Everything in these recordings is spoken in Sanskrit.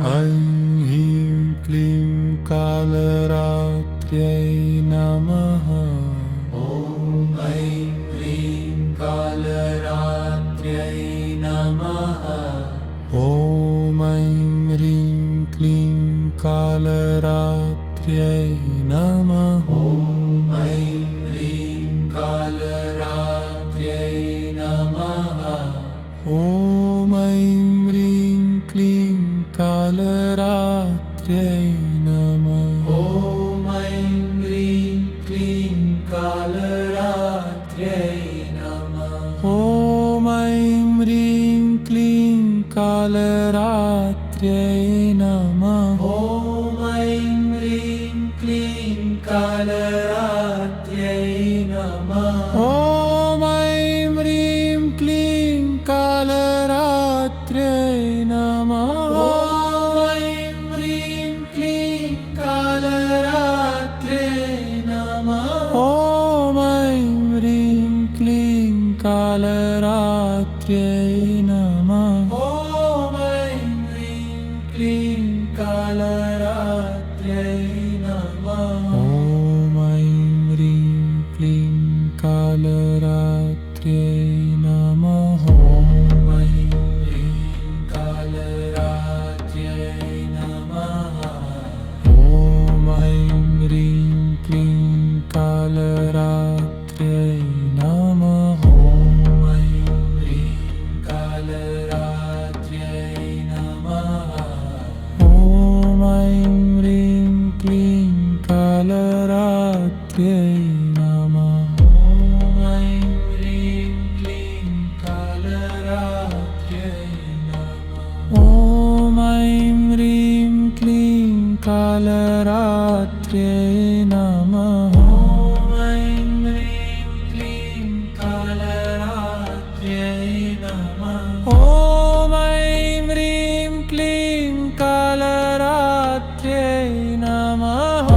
ऐं ह्रीं क्लीं कालरात्र्यै नमः। ऐं ह्रीं कालरात्र्यै नमः। ॐ ऐं ह्रीं क्लीं कालरात्र्यै नमः। ऐं ह्रीं कालरात्र्यै नमः। ॐ ऐं ह्रीं क्लीं कालरात्र्यै नमः। ऐं ह्रीं क्लीं कालरात्र्यै नमः। ॐ ऐं ह्रीं क्लीं कालरात्र्यै नमः। ऐं ह्रीं क्लीं कालरात्र्यै नमः। ॐ ऐं ह्रीं क्लीं कालरात्र्यै नमः। ऐं ह्रीं क्लीं कालरात्र्यै नमः। ॐ ऐं ह्रीं क्लीं कालरात्र्यै नमः। ऐं ह्रीं क्लीं कालरात्र्यै नमः। ॐ ऐं ह्रीं क्लीं कालरात्र्यै नमः। ऐं ह्रीं कालरात्र्यै नमः। ॐ ऐं ह्रीं क्लीं कालरात्र्यै नमः। ऐं ह्रीं कालरात्र्यै नमः। ॐ ऐं ह्रीं क्लीं कालरात्र्यै नमः। ऐं ह्रीं क्लीं कालरात्र्यै नमः। ॐ ऐं ह्रीं क्लीं कालरात्र्यै नमः। ऐं ह्रीं क्लीं कालरात्र्यै नमः। ॐ ऐं ह्रीं क्लीं कालरात्र्यै नमः। ऐं ह्रीं क्लीं कालरात्र्यै नमः। ॐ ऐं ह्रीं क्लीं कालरात्र्यै नमः।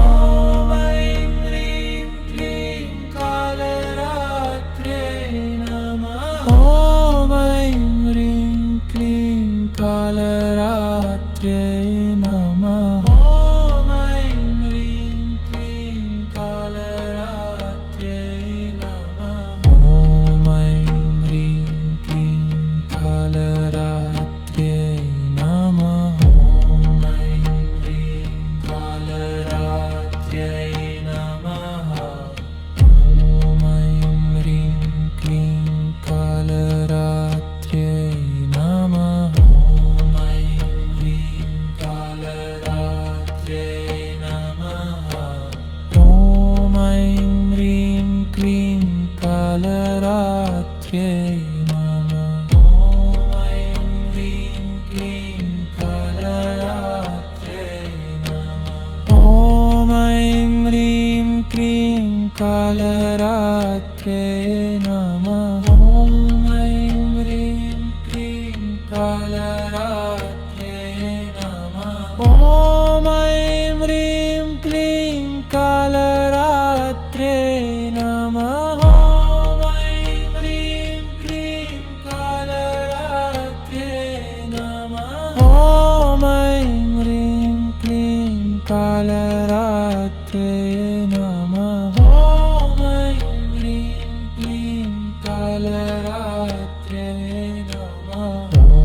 ऐं ह्रीं क्लीं कालरात्र्यै नमः। ॐ ऐं ह्रीं क्लीं कालरात्र्यै नमः। ऐं ह्रीं कालरात्र्यै नमः। ॐ ऐं ह्रीं क्लीं कालरात्र्यै नमः। ऐं ह्रीं कालरात्र्यै नमः। ॐ ऐं ह्रीं क्लीं कालरात्र्यै नमः। ऐं ह्रीं क्लीं कालरात्र्यै नमः। ॐ ऐं ह्रीं क्लीं कालरात्र्यै नमः। ऐं ह्रीं क्लीं कालरात्र्यै नमः। ॐ ऐं ह्रीं क्लीं कालरात्र्यै नमः। ऐं ह्रीं क्लीं कालरात्र्यै नमः। ॐ ऐं ह्रीं क्लीं कालरात्र्यै नमः। ऐं ह्रीं क्लीं कालरात्र्यै नमः। ॐ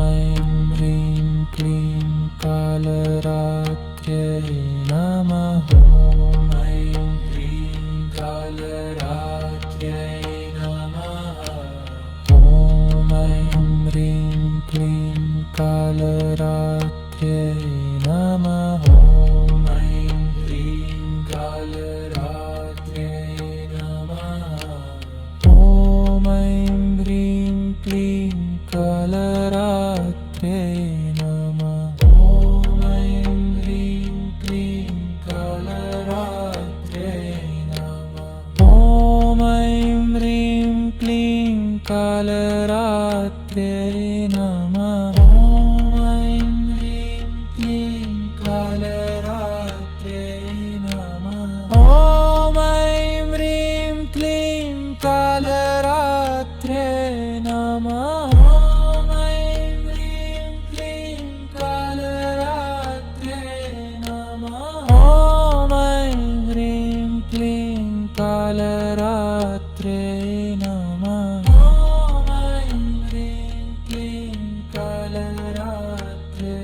ऐं ह्रीं क्लीं कालरात्र्यै नमः। ऐं ह्रीं कालरात्र्यै नमः। ॐ ऐं ह्रीं क्लीं कालरात्र्यै नमः। ऐं ह्रीं कालरात्र्यै नमः। ॐ ऐं ह्रीं क्लीं कालरात्र्यै नमः। ऐं ह्रीं क्लीं कालरात्र्यै नमः। ॐ ऐं ह्रीं क्लीं कालरात्र्यै नमः। ऐं ह्रीं क्लीं कालरात्र्यै नमः। ॐ ऐं ह्रीं क्लीं कालरात्र्यै नमः। कालरात्रे नमः ॐ ऐं ह्रीं क्लीं कालरात्रे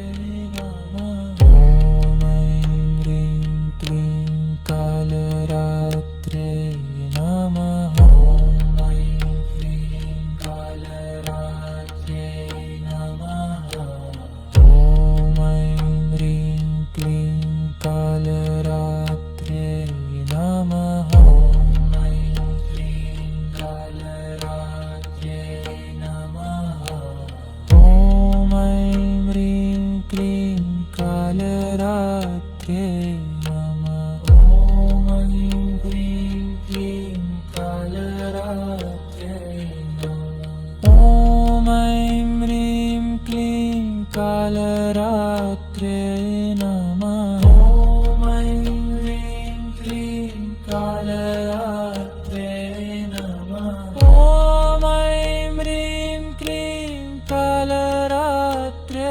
नमः ॐ ऐं ह्रीं क्लीं कालरात्रे नमः ॐ ऐं ह्रीं कालरात्रे नमः ॐ ऐं ह्रीं क्लीं कालरात्रे नमः ॐ ऐं ह्रीं कालरात्रे नमः ॐ ऐं ह्रीं क्लीं कालरात्रे नमः ॐ ऐं ह्रीं क्लीं कालरात्रे नमः ॐ ऐं ह्रीं क्लीं कालरात्रे नमः ॐ ऐं ह्रीं क्लीं कालरात्रे नमः ॐ ऐं ह्रीं क्लीं कालरात्रे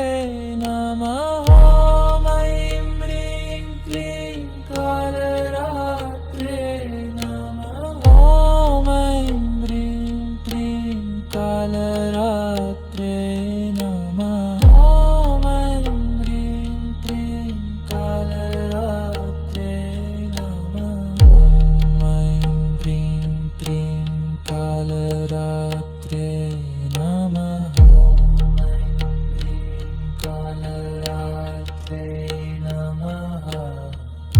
नमः ॐ ऐं ह्रीं क्लीं कालरात्रे नमः ॐ ऐं ह्रीं क्लीं कालरात्रे नमः ॐ ऐं ह्रीं क्लीं कालरात्रे नमः ॐ ऐं ह्रीं क्लीं कालरात्रे नमः ॐ ऐं ह्रीं कालरात्रे नमः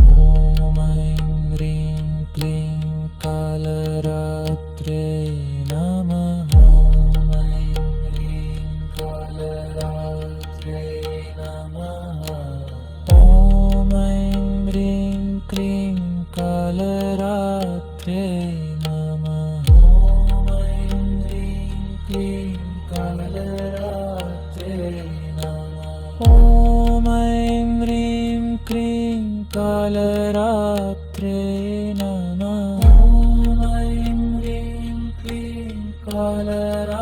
ॐ ऐं ह्रीं क्लीं कालरात्रे नमः ॐ ऐं ह्रीं कालरात्रे नमः ॐ ऐं ह्रीं क्लीं कालरात्रे नमः ॐ ऐं ह्रीं क्लीं कालरात्रे नमः ॐ ऐं ह्रीं क्लीं कालरात्रे नमः ॐ ऐं ह्रीं क्लीं कालरात्रे